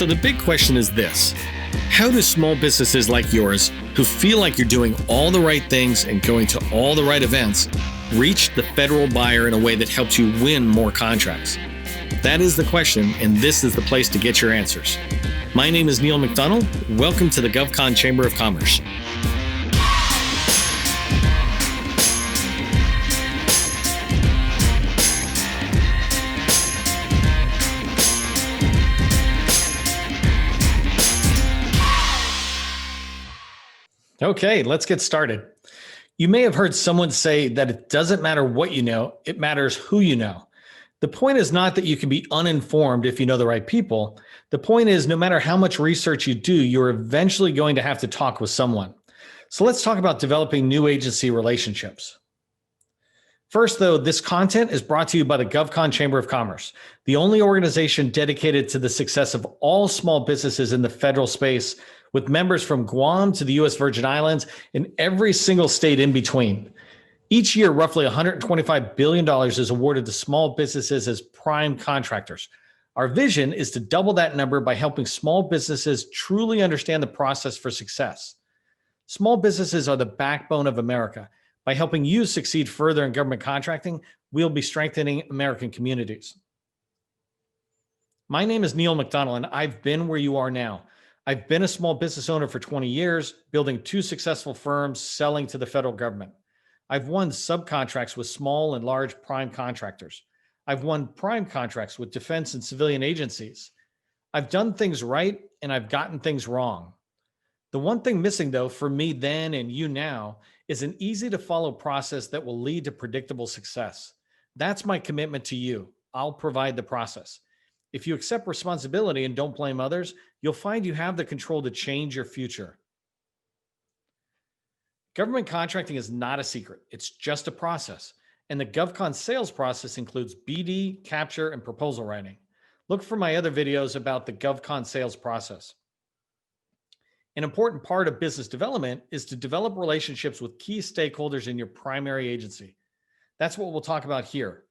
So the big question is this: how do small businesses like yours, who feel like you're doing all the right things and going to all the right events, reach the federal buyer in a way that helps you win more contracts? That is the question, and this is the place to get your answers. My name is Neil McDonnell. Welcome to the GovCon Chamber of Commerce. Okay, let's get started. You may have heard someone say that it doesn't matter what you know, it matters who you know. The point is not that you can be uninformed if you know the right people. The point is, no matter how much research you do, you're eventually going to have to talk with someone. So let's talk about developing new agency relationships. First, though, this content is brought to you by the GovCon Chamber of Commerce, the only organization dedicated to the success of all small businesses in the federal space, with members from Guam to the U.S. Virgin Islands and every single state in between. Each year, roughly $125 billion is awarded to small businesses as prime contractors. Our vision is to double that number by helping small businesses truly understand the process for success. Small businesses are the backbone of America. By helping you succeed further in government contracting, we'll be strengthening American communities. My name is Neil McDonnell, and I've been where you are now. I've been a small business owner for 20 years, building 2 successful firms, selling to the federal government. I've won subcontracts with small and large prime contractors. I've won prime contracts with defense and civilian agencies. I've done things right, and I've gotten things wrong. The one thing missing, though, for me then and you now, is an easy-to-follow process that will lead to predictable success. That's my commitment to you. I'll provide the process. If you accept responsibility and don't blame others, you'll find you have the control to change your future. Government contracting is not a secret. It's just a process. And the GovCon sales process includes BD, capture, and proposal writing. Look for my other videos about the GovCon sales process. An important part of business development is to develop relationships with key stakeholders in your primary agency. That's what we'll talk about here.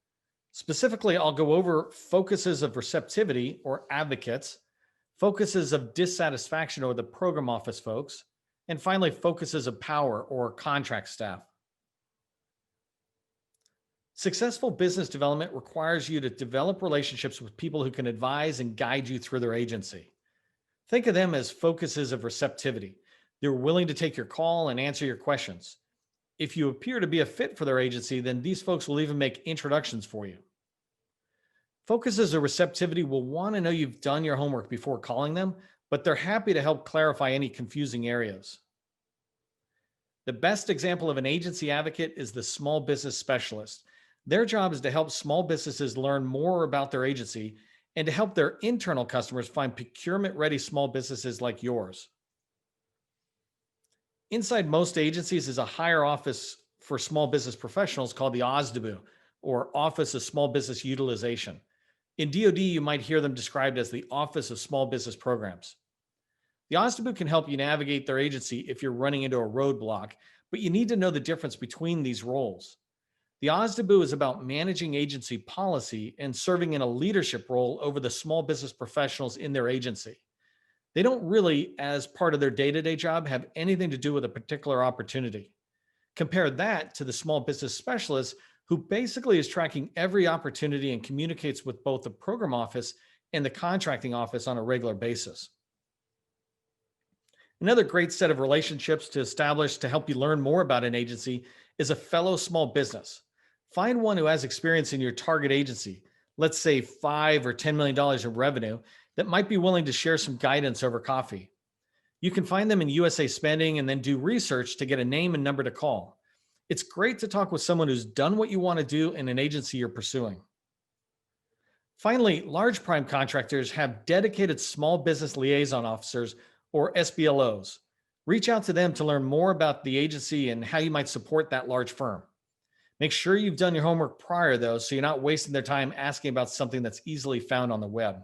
Specifically, I'll go over focuses of receptivity, or advocates, focuses of dissatisfaction, or the program office folks, and finally, focuses of power, or contract staff. Successful business development requires you to develop relationships with people who can advise and guide you through their agency. Think of them as focuses of receptivity. They're willing to take your call and answer your questions. If you appear to be a fit for their agency, then these folks will even make introductions for you. Focuses of receptivity will want to know you've done your homework before calling them, but they're happy to help clarify any confusing areas. The best example of an agency advocate is the small business specialist. Their job is to help small businesses learn more about their agency and to help their internal customers find procurement-ready small businesses like yours. Inside most agencies is a higher office for small business professionals called the OSDBU, or Office of Small Business Utilization. In DoD, you might hear them described as the Office of Small Business Programs. The OSDBU can help you navigate their agency if you're running into a roadblock, but you need to know the difference between these roles. The OSDBU is about managing agency policy and serving in a leadership role over the small business professionals in their agency. They don't really, as part of their day-to-day job, have anything to do with a particular opportunity. Compare that to the small business specialist, who basically is tracking every opportunity and communicates with both the program office and the contracting office on a regular basis. Another great set of relationships to establish to help you learn more about an agency is a fellow small business. Find one who has experience in your target agency, let's say $5 or $10 million in revenue, that might be willing to share some guidance over coffee. You can find them in USA Spending and then do research to get a name and number to call. It's great to talk with someone who's done what you want to do in an agency you're pursuing. Finally, large prime contractors have dedicated small business liaison officers, or SBLOs. Reach out to them to learn more about the agency and how you might support that large firm. Make sure you've done your homework prior, though, so you're not wasting their time asking about something that's easily found on the web.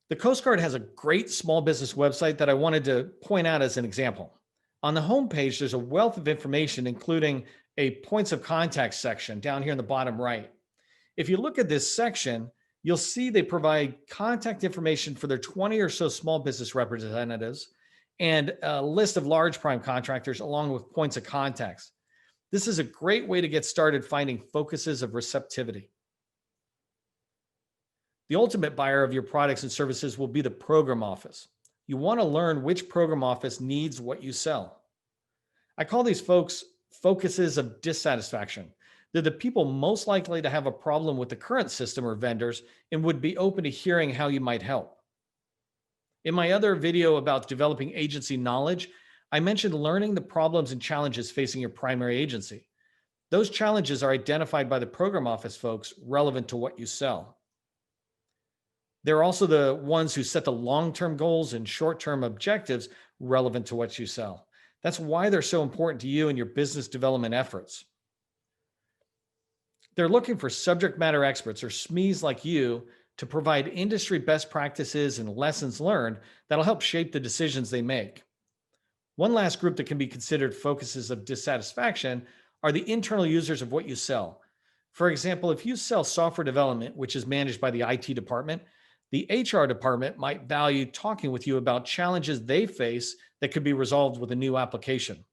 The Coast Guard has a great small business website that I wanted to point out as an example. On the homepage, there's a wealth of information, including a points of contact section down here in the bottom right. If you look at this section, You'll see they provide contact information for their 20 or so small business representatives and a list of large prime contractors along with points of contacts. This is a great way to get started finding focuses of receptivity. The ultimate buyer of your products and services will be the program office. You want to learn which program office needs what you sell. I call these folks focuses of dissatisfaction. They're the people most likely to have a problem with the current system or vendors and would be open to hearing how you might help. In my other video about developing agency knowledge, I mentioned learning the problems and challenges facing your primary agency. Those challenges are identified by the program office folks relevant to what you sell. They're also the ones who set the long-term goals and short-term objectives relevant to what you sell. That's why they're so important to you and your business development efforts. They're looking for subject matter experts or SMEs like you to provide industry best practices and lessons learned that'll help shape the decisions they make. One last group that can be considered focuses of dissatisfaction are the internal users of what you sell. For example, if you sell software development, which is managed by the IT department, the HR department might value talking with you about challenges they face that could be resolved with a new application.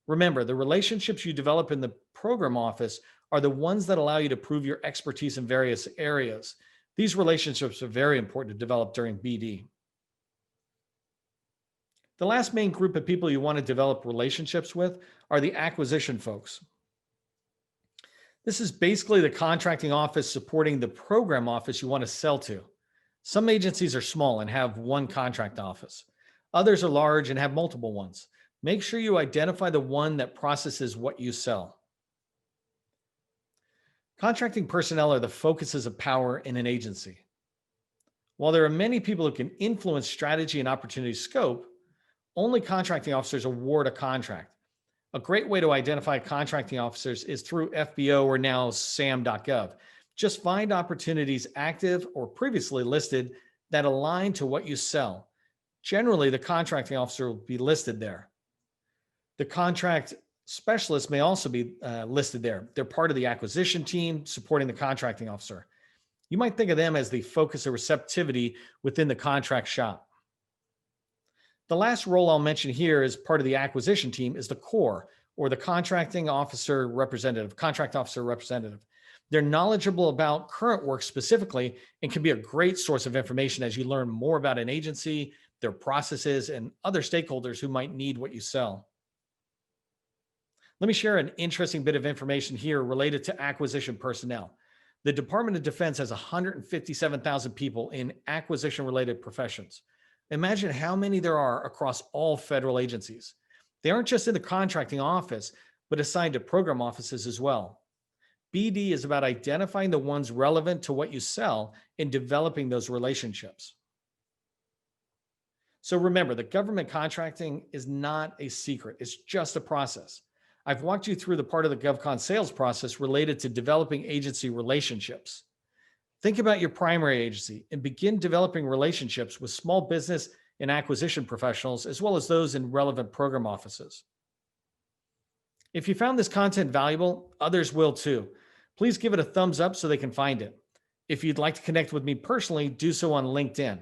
Remember, the relationships you develop in the program office are the ones that allow you to prove your expertise in various areas. These relationships are very important to develop during BD. The last main group of people you want to develop relationships with are the acquisition folks. This is basically the contracting office supporting the program office you want to sell to. Some agencies are small and have one contract office. Others are large and have multiple ones. Make sure you identify the one that processes what you sell. Contracting personnel are the focuses of power in an agency. While there are many people who can influence strategy and opportunity scope, only contracting officers award a contract. A great way to identify contracting officers is through FBO or now sam.gov. Just find opportunities active or previously listed that align to what you sell. Generally, the contracting officer will be listed there. The contract specialist may also be listed there. They're part of the acquisition team supporting the contracting officer. You might think of them as the focus of receptivity within the contract shop. The last role I'll mention here as part of the acquisition team is the core, or the contracting officer representative, contract officer representative. They're knowledgeable about current work specifically and can be a great source of information as you learn more about an agency, their processes, and other stakeholders who might need what you sell. Let me share an interesting bit of information here related to acquisition personnel. The Department of Defense has 157,000 people in acquisition-related professions. Imagine how many there are across all federal agencies. They aren't just in the contracting office, but assigned to program offices as well. BD is about identifying the ones relevant to what you sell and developing those relationships. So remember, the government contracting is not a secret. It's just a process. I've walked you through the part of the GovCon sales process related to developing agency relationships. Think about your primary agency and begin developing relationships with small business and acquisition professionals, as well as those in relevant program offices. If you found this content valuable, others will too. Please give it a thumbs up so they can find it. If you'd like to connect with me personally, do so on LinkedIn.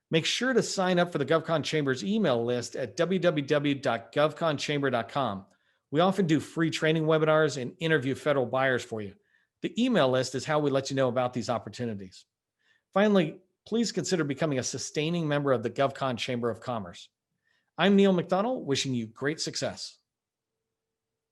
Make sure to sign up for the GovCon Chamber's email list at www.govconchamber.com. We often do free training webinars and interview federal buyers for you. The email list is how we let you know about these opportunities. Finally, please consider becoming a sustaining member of the GovCon Chamber of Commerce. I'm Neil McDonnell, wishing you great success.